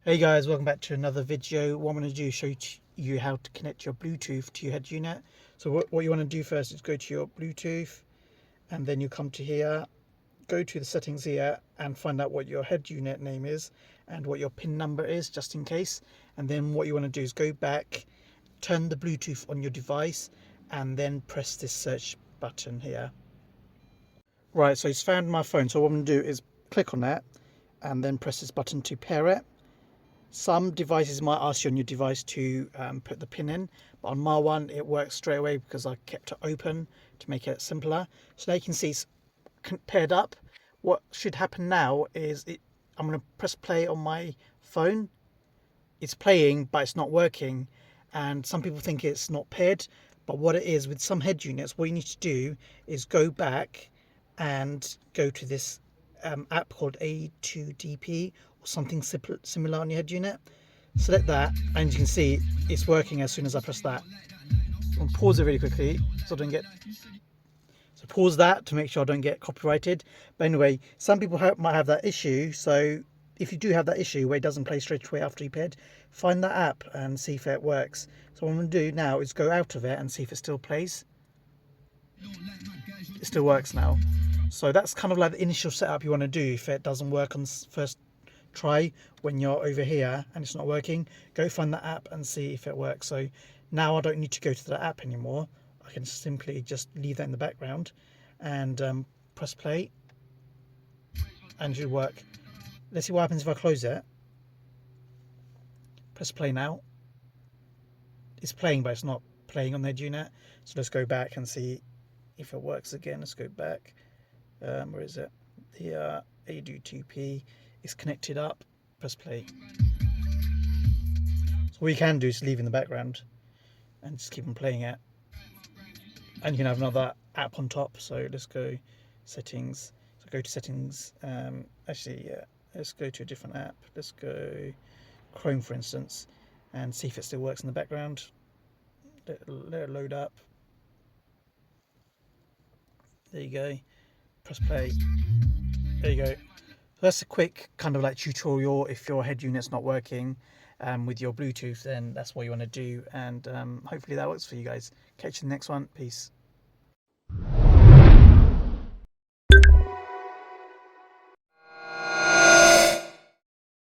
Hey guys, welcome back to another video. What I'm going to do is show you how to connect your Bluetooth to your head unit. So what you want to do first is go to your Bluetooth, and then you come to here, go to the settings here and find out what your head unit name is and what your pin number is, just in case. And then what you want to do is go back, turn the Bluetooth on your device, and then press this search button here. Right, so it's found my phone, so what I'm going to do is click on that and then press this button to pair it. Some devices might ask you on your device to put the pin in, but on my one it works straight away because I kept it open to make it simpler. So now you can see it's paired up. What should happen now is I'm going to press play on my phone. It's playing, but it's not working, and some people think it's not paired. But what it is with some head units, what you need to do is go back and go to this app called A2DP or something similar on your head unit. Select that, and you can see it's working as soon as I press that. I'll pause it really quickly so I don't get. So pause that to make sure I don't get copyrighted. But anyway, some people might have that issue. So if you do have that issue where it doesn't play straight away after you paired, find that app and see if it works. So what I'm going to do now is go out of it and see if it still plays. It still works now. So that's kind of like the initial setup you want to do. If it doesn't work on first try when you're over here and it's not working, go find that app and see if it works. So now I don't need to go to the app anymore. I can simply just leave that in the background and press play, and it should work. Let's see what happens if I close it. Press play now. It's playing, but it's not playing on the head unit. So let's go back and see if it works again. Let's go back. Where is it? The A2DP is connected up. Press play. So what you can do is leave in the background and just keep on playing it. And you can have another app on top. So let's go settings. So go to settings. Let's go to a different app. Let's go Chrome, for instance, and see if it still works in the background. Let it load up. There you go. Press play. There you go. So that's a quick kind of like tutorial. If your head unit's not working with your Bluetooth, then that's what you want to do, and hopefully that works for you guys. Catch you in the next one. Peace.